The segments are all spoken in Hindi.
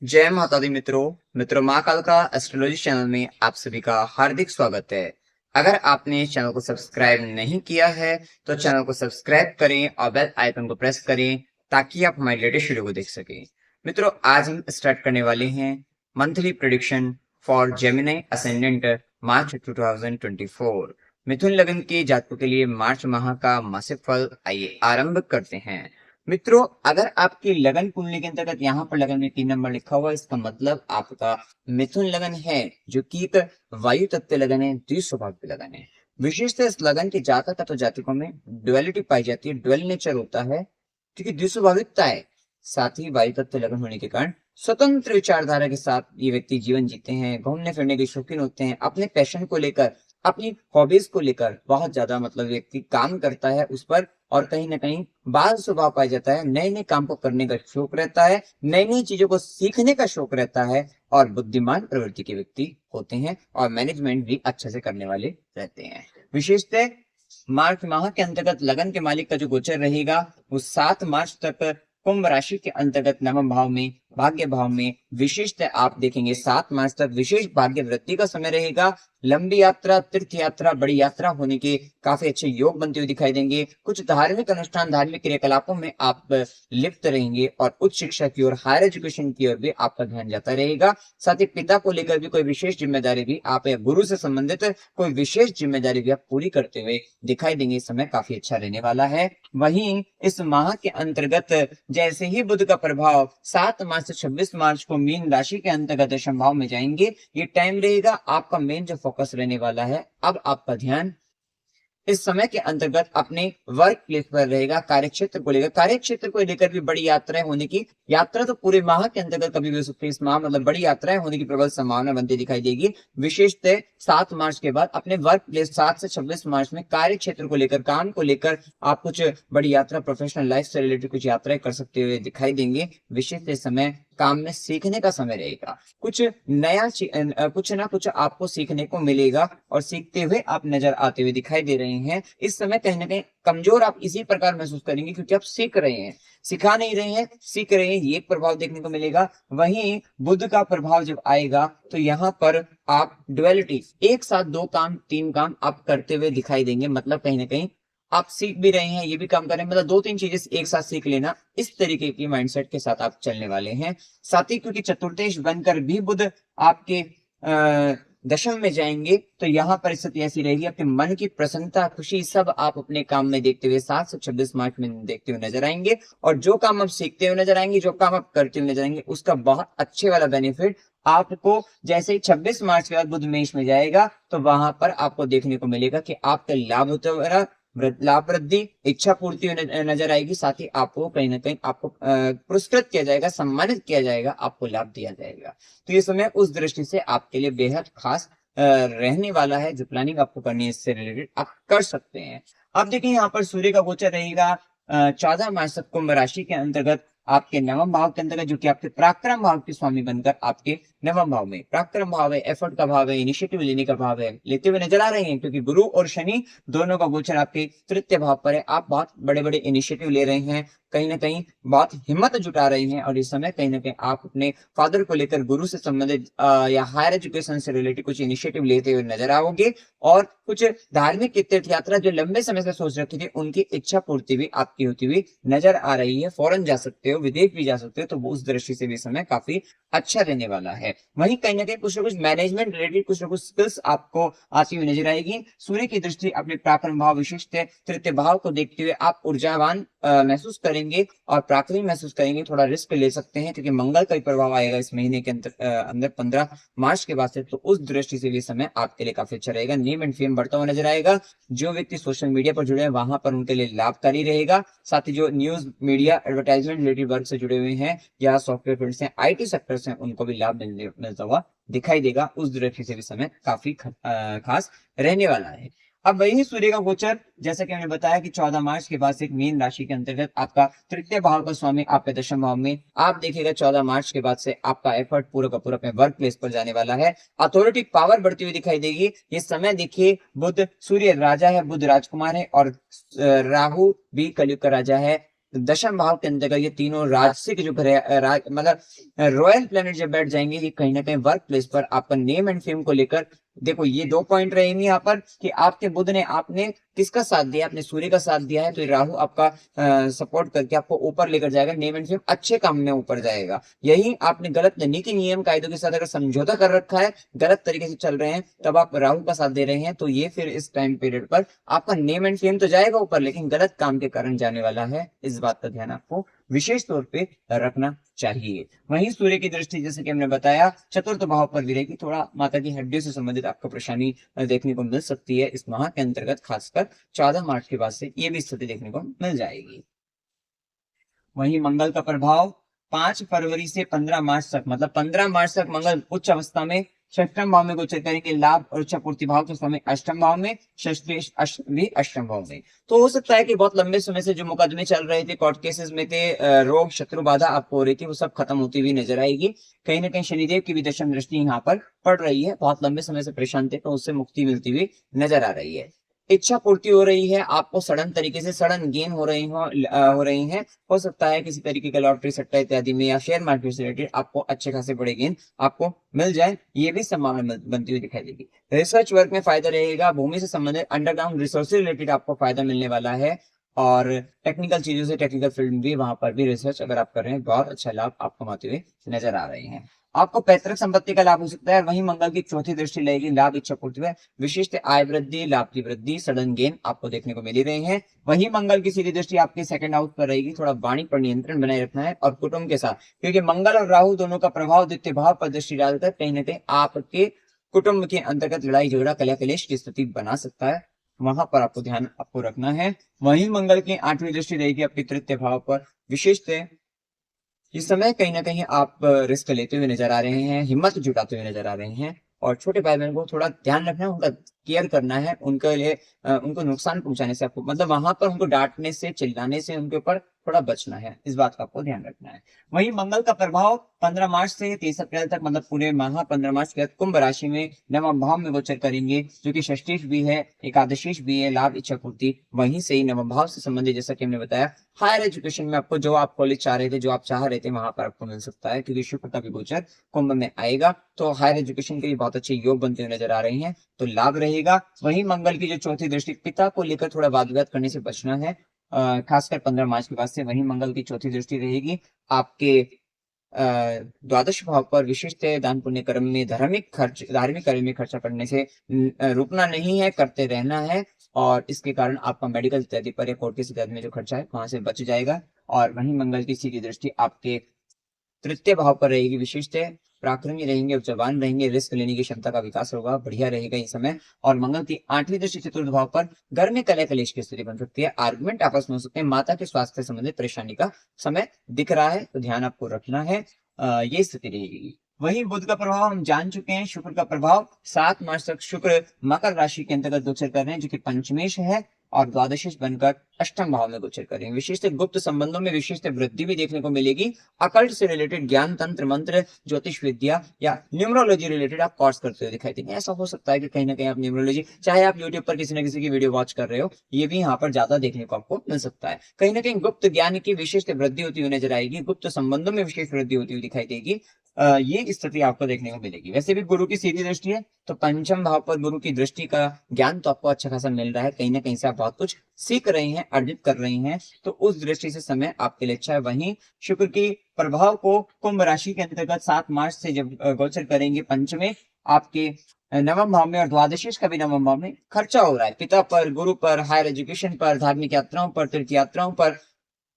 जय माता दी मित्रों माँ कालका एस्ट्रोलॉजी चैनल में आप सभी का हार्दिक स्वागत है। अगर आपने इस चैनल को सब्सक्राइब नहीं किया है तो चैनल को सब्सक्राइब करें और बेल आइकन को प्रेस करें ताकि आप हमारी लेटेस्ट वीडियो को देख सकें। मित्रों, आज हम स्टार्ट करने वाले हैं monthly prediction for Gemini ascendant March 2024। मिथुन लग्न के जातकों के लिए मार्च माह का मासिक फल आइए आरंभ करते हैं। मित्रों, अगर आपकी लगन कुंडली के अंतर्गत यहाँ पर लगन में 3 नंबर लिखा हुआ है, इसका मतलब आपका मिथुन लगन है, जो कि एक वायु तत्व लगन है, द्विस्वभाव लगन है। विशेषतः इस लगन के जातक तथा जातकों में डुअलिटी पाई जाती है, डुअल नेचर होता है, क्योंकि द्विस्वभाविकता है। साथ ही वायु तत्व लगन होने के कारण स्वतंत्र विचारधारा के साथ ये व्यक्ति जीवन जीते हैं, घूमने फिरने के शौकीन होते हैं, अपने पैशन को लेकर, अपनी हॉबीज को लेकर बहुत ज्यादा व्यक्ति काम करता है उस पर, और कहीं ना कहीं बाल स्वभाव पाया जाता है। नए नए काम को करने का शौक रहता है, नई नई चीजों को सीखने का शौक रहता है, और बुद्धिमान प्रवृत्ति के व्यक्ति होते हैं, और मैनेजमेंट भी अच्छे से करने वाले रहते हैं। विशेषतः मार्च माह के अंतर्गत लगन के मालिक का जो गोचर रहेगा वो 7 मार्च तक कुंभ राशि के अंतर्गत नवम भाव में, भाग्य भाव में। विशेषतः आप देखेंगे 7 मार्च तक विशेष भाग्य वृद्धि का समय रहेगा। लंबी यात्रा, तीर्थ यात्रा, बड़ी यात्रा होने के काफी अच्छे योग बनते हुए दिखाई देंगे। कुछ धार्मिक अनुष्ठान, धार्मिक क्रियाकलापों में आप लिप्त रहेंगे, और उच्च शिक्षा की ओर, हायर एजुकेशन की ओर भी आपका ध्यान जाता रहेगा। साथ ही पिता को लेकर भी कोई विशेष जिम्मेदारी भी आप, या गुरु से संबंधित कोई विशेष जिम्मेदारी भी आप पूरी करते हुए दिखाई देंगे। इस समय काफी अच्छा रहने वाला है। वहीं इस माह के अंतर्गत जैसे ही बुध का प्रभाव 7 मार्च से 26 मार्च को मीन राशि के अंतर्गत दशम भाव में जाएंगे, ये टाइम रहेगा आपका मेन जो फोकस रहने वाला है। अब आपका ध्यान इस समय के अंतर्गत अपने वर्क प्लेस पर रहेगा, कार्य क्षेत्र को लेकर। कार्य क्षेत्र को लेकर भी बड़ी यात्राएं होने की, यात्रा तो पूरे माह के अंतर्गत कभी भी हो सकती है। इस माह बड़ी यात्राएं होने की प्रबल संभावना बनती दिखाई देगी। विशेषतः 7 मार्च के बाद अपने वर्क प्लेस 7 से 26 मार्च में कार्य क्षेत्र को लेकर, काम को लेकर आप कुछ बड़ी यात्रा, प्रोफेशनल लाइफ से रिलेटेड कुछ यात्राएं कर सकते हुए दिखाई देंगे। विशेषतः समय काम में सीखने का समय रहेगा। कुछ नया कुछ ना कुछ आपको सीखने को मिलेगा, और सीखते हुए आप नजर आते हुए दिखाई दे रहे हैं। इस समय कहीं ना कहीं कमजोर आप इसी प्रकार महसूस करेंगे, क्योंकि आप सीख रहे हैं, सिखा नहीं रहे हैं, सीख रहे हैं, ये एक प्रभाव देखने को मिलेगा। वहीं बुध का प्रभाव जब आएगा तो यहाँ पर आप डुअलिटी, एक साथ 2 काम 3 काम आप करते हुए दिखाई देंगे। मतलब कहीं ना कहीं आप सीख भी रहे हैं, ये भी काम कर रहे हैं, मतलब 2 3 चीजें एक साथ सीख लेना, इस तरीके की माइंडसेट के साथ आप चलने वाले हैं। साथ ही क्योंकि चतुर्थेश बनकर भी बुध आपके दशम में जाएंगे, तो यहाँ पर स्थिति ऐसी रहेगी, आपके मन की प्रसन्नता, खुशी सब आप अपने काम में देखते हुए 7 से 26 मार्च में देखते हुए नजर आएंगे। और जो काम आप सीखते हुए नजर आएंगे, जो काम आप करते हुए नजर आएंगे, उसका बहुत अच्छे वाला बेनिफिट आपको जैसे ही 26 मार्च के बाद बुध मेष में जाएगा, तो वहां पर आपको देखने को मिलेगा कि आपका लाभ होता है, लाभ वृद्धि, इच्छा पूर्ति नजर आएगी। साथ ही आपको कहीं ना कहीं आपको पुरस्कृत किया जाएगा, सम्मानित किया जाएगा, आपको लाभ दिया जाएगा। तो ये समय उस दृष्टि से आपके लिए बेहद खास रहने वाला है। जो प्लानिंग आपको करनी है इससे रिलेटेड आप कर सकते हैं। अब देखिए यहाँ पर सूर्य का गोचर रहेगा 14 मार्च तक कुंभ राशि के अंतर्गत आपके नवम भाव के अंतर्गत, जो कि आपके पराक्रम भाव के स्वामी बनकर आपके नवम भाव में, पराक्रम भाव है, एफर्ट का भाव है, इनिशिएटिव लेने का भाव है, लेते हुए नजर आ रहे हैं। क्योंकि गुरु और शनि दोनों का गोचर आपके तृतीय भाव पर है। आप बहुत बड़े बड़े इनिशिएटिव ले रहे हैं, कहीं ना कहीं बहुत हिम्मत जुटा रहे हैं, और इस समय कहीं ना कहीं आप अपने फादर को लेकर, गुरु से संबंधित या हायर एजुकेशन से रिलेटेड कुछ इनिशिएटिव लेते हुए नजर आओगे। और कुछ धार्मिक तीर्थ यात्रा जो लंबे समय से सोच रखी थी, उनकी इच्छा पूर्ति भी आपकी होती हुई नजर आ रही है। फॉरेन जा सकते हो, विदेश भी जा सकते हो, तो उस दृष्टि से भी समय काफी अच्छा रहने वाला है। वहीं कहीं ना कहीं कुछ ना कुछ मैनेजमेंट रिलेटेड कुछ ना कुछ स्किल्स आपको आती हुई नजर आएगी। सूर्य की दृष्टि अपने पराक्रम भाव, विशिष्ट तृतीय भाव को देखते हुए आप ऊर्जावान महसूस करेंगे, और प्राकृतिक महसूस करेंगे। थोड़ा रिस्क ले सकते हैं, क्योंकि मंगल का प्रभाव आएगा इस महीने के अंदर 15 मार्च के बाद से। तो उस दृष्टि से भी समय आपके लिए काफी अच्छा रहेगा। नेम एंड फेम बढ़ता हुआ नजर आएगा। जो व्यक्ति सोशल मीडिया पर जुड़े हैं, वहां पर उनके लिए लाभकारी रहेगा। साथ ही जो news media advertisement related work से जुड़े हुए हैं, या सॉफ्टवेयर फील्ड से, IT सेक्टर से, उनको भी लाभ मिलता हुआ दिखाई देगा। उस दृष्टि से भी समय काफी खास रहने वाला है। अब वही सूर्य का गोचर, जैसा कि हमने बताया कि 14 मार्च के बाद से मीन राशि के अंतर्गत आपका तृतीय भाव का स्वामी आपके दशम भाव में, आप देखिएगा 14 मार्च के बाद से आपका एफर्ट पूरा का पूरा अपने वर्क प्लेस पर जाने वाला है। अथॉरिटी पावर बढ़ती हुई दिखाई देगी। ये समय देखिए, बुध, सूर्य राजा है, बुध राजकुमार है, और राहु भी कलयुग का राजा है। दशम भाव के अंतर्गत ये तीनों राजसिक जो मतलब रॉयल प्लेनेट जब बैठ जाएंगे, ये कहीं ना कहीं वर्क प्लेस पर आपका नेम एंड फेम को लेकर, देखो ये 2 पॉइंट रहेंगे यहाँ पर कि आपके बुध ने, आपने किसका साथ दिया, आपने सूर्य का साथ दिया है, तो राहु आपका सपोर्ट करके आपको ऊपर लेकर जाएगा, नेम एंड फेम अच्छे काम में ऊपर जाएगा। यही आपने गलत नीति नियम कायदों के साथ अगर समझौता कर रखा है, गलत तरीके से चल रहे हैं, तब आप राहु का साथ दे रहे हैं, तो ये फिर इस टाइम पीरियड पर आपका नेम एंड फेम तो जाएगा ऊपर, लेकिन गलत काम के कारण जाने वाला है। इस बात का ध्यान आपको विशेष तौर पे रखना चाहिए। वहीं सूर्य की दृष्टि जैसे कि हमने बताया चतुर्थ भाव पर भी रहेगी, थोड़ा माता की हड्डियों से संबंधित आपको परेशानी देखने को मिल सकती है इस माह के अंतर्गत, खासकर 14 मार्च के बाद से ये भी स्थिति देखने को मिल जाएगी। वहीं मंगल का प्रभाव 5 फरवरी से 15 मार्च तक, मतलब 15 मार्च तक मंगल उच्च अवस्था में षष्ठम भाव में गोचर करेंगे, लाभ और इच्छा पूर्ति भाव के समय अष्टम भाव में, षष्ठी भी अष्टम भाव में। तो हो सकता है कि बहुत लंबे समय से जो मुकदमे चल रहे थे, कोर्ट केसेस में थे, रोग शत्रु बाधा आपको हो रही थी, वो सब खत्म होती हुई नजर आएगी। कहीं ना कहीं शनिदेव की भी दशम दृष्टि यहाँ पर पड़ रही है, बहुत लंबे समय से परेशान थे तो उससे मुक्ति मिलती हुई नजर आ रही है। इच्छा पूर्ति हो रही है, आपको सडन तरीके से सडन गेन हो रही है। हो सकता है किसी तरीके का लॉटरी सट्टा इत्यादि में या शेयर मार्केट से रिलेटेड आपको अच्छे खासे बड़े गेन आपको मिल जाए, ये भी संभावना बनती हुई दिखाई देगी। रिसर्च वर्क में फायदा रहेगा, भूमि से संबंधित अंडरग्राउंड रिसोर्स से रिलेटेड आपको फायदा मिलने वाला है, और टेक्निकल चीजों से, टेक्निकल फील्ड भी वहां पर भी रिसर्च अगर आप कर रहे हैं, बहुत अच्छा लाभ आपको कमाते हुए नजर आ रहे हैं। आपको पैतृक संपत्ति का लाभ हो सकता है। वहीं मंगल की चौथी दृष्टि लगेगी, लाभ इच्छा पूर्ति में विशिष्ट आय वृद्धि, लाभ की वृद्धि, सडन गेन आपको देखने को मिल ही रहे हैं। वहीं मंगल की सीधी दृष्टि आपके सेकंड हाउस पर रहेगी, थोड़ा वाणी पर नियंत्रण बनाए रखना है, और कुटुंब के साथ, क्योंकि मंगल और राहु दोनों का प्रभाव द्वितीय भाव पर दृष्टि डालकर कहीं ना कहीं आपके कुटुंब के अंतर्गत लड़ाई झगड़ा कलह कलेश की स्थिति बना सकता है, वहां पर आपको ध्यान आपको रखना है। वहीं मंगल की 8वीं दृष्टि रहेगी आपके तृतीय भाव पर, विशेषतः इस समय कहीं ना कहीं आप रिस्क लेते हुए नजर आ रहे हैं, हिम्मत जुटाते हुए नजर आ रहे हैं, और छोटे भाई बहन को थोड़ा ध्यान रखना है, उनका केयर करना है, उनके लिए उनको नुकसान पहुंचाने से आपको, मतलब वहां पर उनको डांटने से, चिल्लाने से उनके ऊपर थोड़ा बचना है, इस बात का आपको ध्यान रखना है। वहीं मंगल का प्रभाव 15 मार्च से 23 अप्रैल तक, मतलब पूरे माह 15 मार्च के बाद कुंभ राशि में नवम भाव में गोचर करेंगे, जो कि षष्ठीश भी है, एकादशीश भी है, लाभ इच्छा पूर्ति वहीं से ही नवम भाव से संबंधित, जैसा कि हमने बताया हायर एजुकेशन में आपको जो आप कॉलेज चाह रहे थे, जो आप चाह रहे थे, वहां पर आपको मिल सकता है, क्योंकि शुक्र का भी गोचर कुंभ में आएगा, तो हायर एजुकेशन के लिए बहुत अच्छे योग बनते हुए नजर आ रहे हैं, तो लाभ रहेगा। वहीं मंगल की जो चौथी दृष्टि, पिता को लेकर थोड़ा वाद विवाद करने से बचना है, खासकर 15 मार्च के बाद से। वहीं मंगल की चौथी दृष्टि रहेगी आपके द्वादश भाव पर, विशिष्ट दान पुण्य कर्म में, धार्मिक कार्य में खर्चा करने से रुकना नहीं है, करते रहना है, और इसके कारण आपका मेडिकल इत्यादि पर या कोर्ट केस इत्यादि में जो खर्चा है वहां से बच जाएगा। और वहीं मंगल की सीधी दृष्टि आपके तृतीय भाव पर रहेगी, विशेषतः पराक्रमी रहेंगे, उच्चवान रहेंगे, रिस्क लेने की क्षमता का विकास होगा, बढ़िया रहेगा इस समय। और मंगल की 8वीं दृष्टि चतुर्थ भाव पर घर में कलह कलेश की स्थिति बन सकती है, आर्गुमेंट आपस में हो सकते हैं, माता के स्वास्थ्य से संबंधित परेशानी का समय दिख रहा है, तो ध्यान आपको रखना है, ये स्थिति रहेगी। वहीं बुध का प्रभाव हम जान चुके हैं, शुक्र का प्रभाव 7 मार्च तक शुक्र मकर राशि के अंतर्गत गोचर कर रहे हैं, जो कि पंचमेश है, और द्वादशीश बनकर अष्टम भाव में गोचर करेंगे। विशेषतः गुप्त संबंधों में विशेषतः वृद्धि भी देखने को मिलेगी। अकल्ट से रिलेटेड ज्ञान, तंत्र मंत्र, ज्योतिष विद्या या न्यूमरोलॉजी रिलेटेड आप कोर्स करते हुए दिखाई देंगे। ऐसा हो सकता है कि कहीं ना कहीं आप न्यूमरोलॉजी, चाहे आप यूट्यूब पर किसी न किसी की वीडियो वॉच कर रहे हो, ये भी यहाँ पर ज्यादा देखने को आपको मिल सकता है। कहीं ना कहीं गुप्त ज्ञान की विशेष वृद्धि होती हुई नजर आएगी, गुप्त संबंधों में विशेष वृद्धि होती हुई दिखाई देगी, ये स्थिति आपको देखने को मिलेगी। वैसे भी गुरु की सीधी दृष्टि है, तो पंचम भाव पर गुरु की दृष्टि का ज्ञान तो आपको अच्छा खासा मिल रहा है, कहीं ना कहीं से आप बहुत कुछ सीख रहे हैं, अर्जित कर रहे हैं, तो उस दृष्टि से समय आपके लिए अच्छा है। वहीं शुक्र की प्रभाव को कुंभ राशि के अंतर्गत 7 मार्च से जब गोचर करेंगे पंचमे, आपके नवम भाव में, और द्वादशीश का भी नवम भाव में खर्चा हो रहा है, पिता पर, गुरु पर, हायर एजुकेशन पर, धार्मिक यात्राओं पर, तीर्थ यात्राओं पर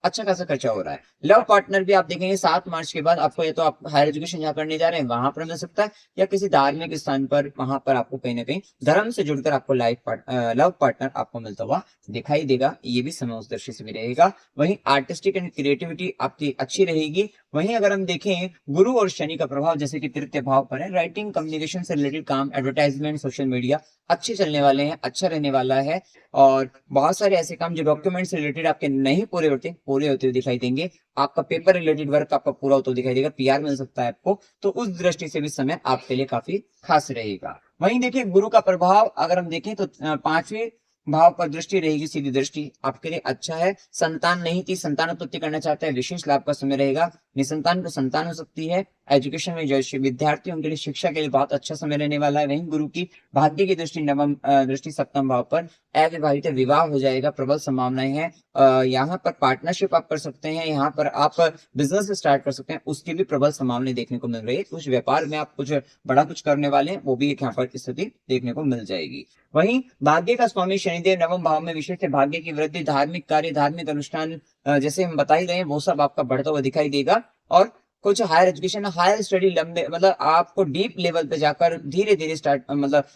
अच्छा खासा खर्चा हो रहा है। लव पार्टनर भी आप देखेंगे 7 मार्च के बाद आपको, या तो आप हायर एजुकेशन जहाँ करने जा रहे हैं वहां पर मिल सकता है, या किसी धार्मिक स्थान पर, वहां पर आपको कहीं ना कहीं धर्म से जुड़कर आपको लव पार्टनर आपको मिलता हुआ दिखाई देगा, ये भी समय उस दृष्टि से भी रहेगा। वहीं आर्टिस्टिक एंड क्रिएटिविटी आपकी अच्छी रहेगी। वहीं अगर हम देखें गुरु और शनि का प्रभाव जैसे कि तृतीय भाव पर है, राइटिंग कम्युनिकेशन से रिलेटेड काम, एडवर्टाइजमेंट, सोशल मीडिया अच्छे चलने वाले हैं, अच्छा रहने वाला है, और बहुत सारे ऐसे काम जो डॉक्यूमेंट से रिलेटेड आपके नहीं पूरे होते हुए दिखाई देंगे। आपका पेपर रिलेटेड वर्क आपका पूरा होता हुआ दिखाई देगा, पीआर मिल सकता है आपको, तो उस दृष्टि से भी समय आपके लिए काफी खास रहेगा। वहीं देखिए गुरु का प्रभाव अगर हम देखें तो 5वें भाव पर दृष्टि रहेगी, सीधी दृष्टि आपके लिए अच्छा है। संतान नहीं थी, संतानोत्पत्ति करना चाहते हैं, विशेष लाभ का समय रहेगा। निसंतान को संतान हो सकती है। एजुकेशन में जो विद्यार्थी उनके लिए शिक्षा के लिए बहुत अच्छा समय रहने वाला है। वहीं गुरु की भाग्य की दृष्टि नवम दृष्टि सप्तम भाव पर, अविवाहित विवाह हो जाएगा, प्रबल संभावनाएं हैं। यहाँ पर पार्टनरशिप आप कर सकते हैं, यहाँ पर आप बिजनेस स्टार्ट कर सकते हैं, उसकी भी प्रबल संभावनाएं देखने को मिल रही है। कुछ व्यापार में आप कुछ बड़ा कुछ करने वाले हैं, वो भी एक यहाँ पर स्थिति देखने को मिल जाएगी। वहीं भाग्य का स्वामी शनिदेव नवम भाव में विशेष भाग्य की वृद्धि, धार्मिक कार्य, धार्मिक अनुष्ठान जैसे हम बता ही रहे हैं, वो सब आपका बढ़ता हुआ दिखाई देगा। और कुछ हायर एजुकेशन, हायर स्टडी, लंबे मतलब आपको डीप लेवल पे जाकर धीरे धीरे स्टार्ट मतलब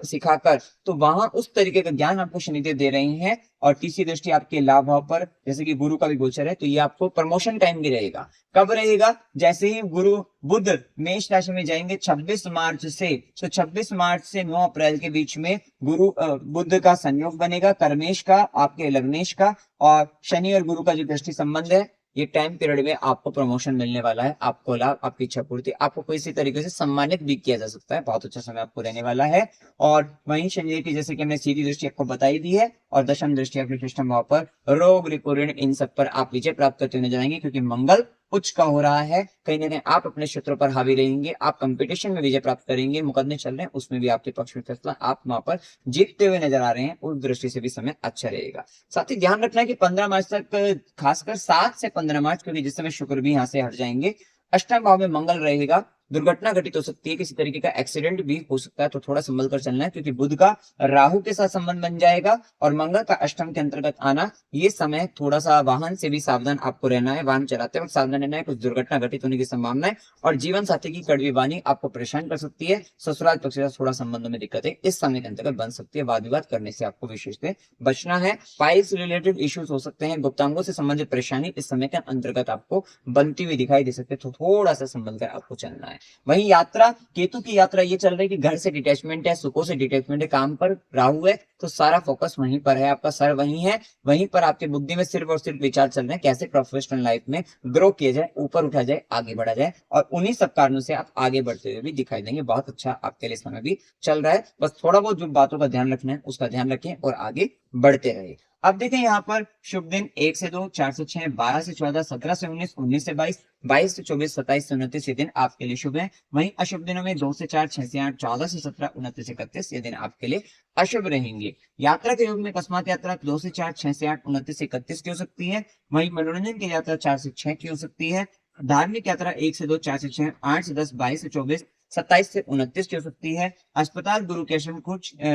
सिखाकर, तो वहां उस तरीके का ज्ञान आपको शनिदेव दे रहे हैं। और तीसरी दृष्टि आपके लाभ भाव पर, जैसे कि गुरु का भी गोचर है, तो ये आपको प्रमोशन टाइम भी रहेगा। कब रहेगा? जैसे ही गुरु बुध मेष राशि में जाएंगे 26 मार्च से, तो 26 मार्च से 9 अप्रैल के बीच में गुरु बुध का संयोग बनेगा, कर्मेश का, आपके लग्नेश का, और शनि और गुरु का जो दृष्टि संबंध है, ये टाइम पीरियड में आपको प्रमोशन मिलने वाला है, आपको लाभ, आपकी इच्छा पूर्ति, आपको किसी तरीके से सम्मानित भी किया जा सकता है। बहुत अच्छा समय आपको रहने वाला है। और वहीं शनि की, जैसे कि हमने सीधी दृष्टि आपको बताई दी है, और दशम दृष्टि आपके सिस्टम भाव पर, रोग, ऋण, इन सब पर आप विजय प्राप्त करते हुए नजर आएंगे, क्योंकि मंगल उच्च का हो रहा है। कहीं ना कहीं आप अपने क्षेत्रों पर हावी रहेंगे, आप कंपटीशन में विजय प्राप्त करेंगे, मुकदमे चल रहे हैं उसमें भी आपके पक्ष में फैसला, आप वहां पर जीतते हुए नजर आ रहे हैं, उस दृष्टि से भी समय अच्छा रहेगा। साथ ही ध्यान रखना है कि 15 मार्च तक, खासकर 7 से 15 मार्च, क्योंकि जिस समय शुक्र भी यहाँ से हट जाएंगे, अष्टम भाव में मंगल रहेगा, दुर्घटना घटित हो सकती है, किसी तरीके का एक्सीडेंट भी हो सकता है, तो थोड़ा संभल कर चलना है, क्योंकि बुध का राहु के साथ संबंध बन जाएगा, और मंगल का अष्टम के अंतर्गत आना, ये समय थोड़ा सा वाहन से भी सावधान आपको रहना है, वाहन चलाते वक्त सावधान रहना है, कुछ दुर्घटना घटित होने की संभावना है। और जीवन साथी की कड़वी वाणी आपको परेशान कर सकती है, ससुराल पक्ष से थोड़ा संबंधों में दिक्कतें इस समय के अंतर्गत बन सकती है, वाद विवाद करने से आपको विशेष बचना है। पाइल्स रिलेटेड इश्यूज हो सकते हैं, गुप्तांगों से संबंधित परेशानी इस समय के अंतर्गत आपको बनती हुई दिखाई दे सकती है, तो थोड़ा सा संभल कर आपको चलना है। वहीं यात्रा, केतु की यात्रा ये चल रही है कि घर से डिटैचमेंट है, सुखों से डिटैचमेंट है, काम पर राहु है, तो सारा फोकस वहीं पर है, आपका सर वहीं है, वहीं पर आपकी बुद्धि में सिर्फ और सिर्फ विचार चल रहे हैं, कैसे प्रोफेशनल लाइफ में ग्रो किया जाए, ऊपर उठा जाए, आगे बढ़ा जाए, और उन्हीं सब कारणों से आप आगे बढ़ते हुए भी दिखाई देंगे। बहुत अच्छा आपके लिए समय भी चल रहा है, बस थोड़ा बहुत जो बातों का ध्यान रखना है उसका ध्यान रखें और आगे बढ़ते रहे। अब देखें यहाँ पर शुभ दिन 1 से 2, 4 से 6, 12 से 14, 17 से 19, 19 से 22, 22 से 24, 27 से 29 ये दिन आपके लिए शुभ है। वहीं अशुभ दिनों में 2 से 4, 6 से 8, 14 से 17, 29 से 31 ये दिन आपके लिए अशुभ रहेंगे। यात्रा के योग में अकस्मात यात्रा 2 से 4, 6 से 8, 29 से 31 की हो सकती है। वहीं मनोरंजन की यात्रा 4 से 6 की हो सकती है। धार्मिक यात्रा 1 से 2, 4 से 6, 8 से 10, 22 से 24, 27 से 29 की हो सकती है। अस्पताल, गुरु के आश्रम,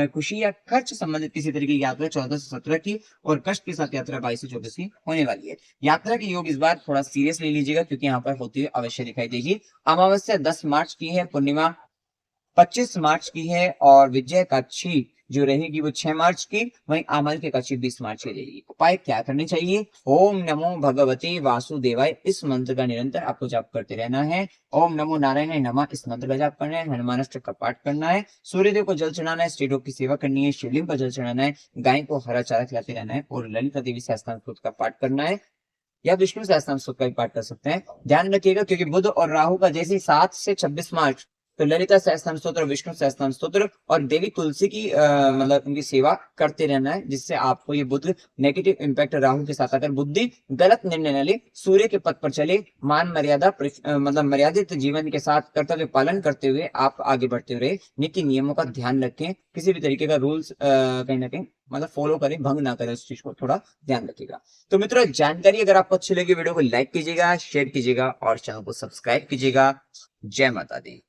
खुशी या खर्च संबंधित किसी तरीके की यात्रा 14 से 17 की, और कष्ट के साथ यात्रा 22 से 24 की होने वाली है। यात्रा के योग इस बार थोड़ा सीरियस ले लीजिएगा, क्योंकि यहाँ पर होती हुई अवश्य दिखाई देगी। अमावस्या 10 मार्च की है, पूर्णिमा 25 मार्च की है, और विजय एकादशी जो रहेगी वो 6 मार्च की, वहीं आमल की एकादशी 20 मार्च की रहेगी। उपाय क्या करने चाहिए? ओम नमो भगवते वासुदेवाय, इस मंत्र का निरंतर आपको जाप करते रहना है। ओम नमो नारायण नमः, इस मंत्र का जाप करना है। हनुमानाष्टक का पाठ करना है। सूर्यदेव को जल चढ़ाना है, स्त्रीलों की सेवा करनी है, शिवलिंग को जल चढ़ाना है, गाय को हरा चारा खिलाते रहना है, और ललिता देवी सहस्त्रनाम स्तोत्र का पाठ करना है, या विष्णु सहस्त्रनाम स्तोत्र का भी पाठ कर सकते हैं। ध्यान रखिएगा, क्योंकि बुध और राहु का जैसे 7 से 26 मार्च, तो ललिता सहस्त्रनाम स्तोत्र, विष्णु सहस्त्रनाम स्तोत्र और देवी तुलसी की मतलब उनकी सेवा करते रहना है, जिससे आपको ये बुध नेगेटिव इंपैक्ट राहु के साथ आकर बुद्धि गलत निर्णय न ले, सूर्य के पथ पर चले, मान मर्यादा मतलब मर्यादित जीवन के साथ कर्तव्य पालन करते हुए आप आगे बढ़ते हुए नीति नियमों का ध्यान रखें, किसी भी तरीके का रूल्स कहीं ना कहीं मतलब फॉलो करें, भंग ना करें, उस चीज को थोड़ा ध्यान रखिएगा। तो मित्रों, जानकारी अगर आपको अच्छी लगी, वीडियो को लाइक कीजिएगा, शेयर कीजिएगा और चैनल को सब्सक्राइब कीजिएगा। जय माता दी।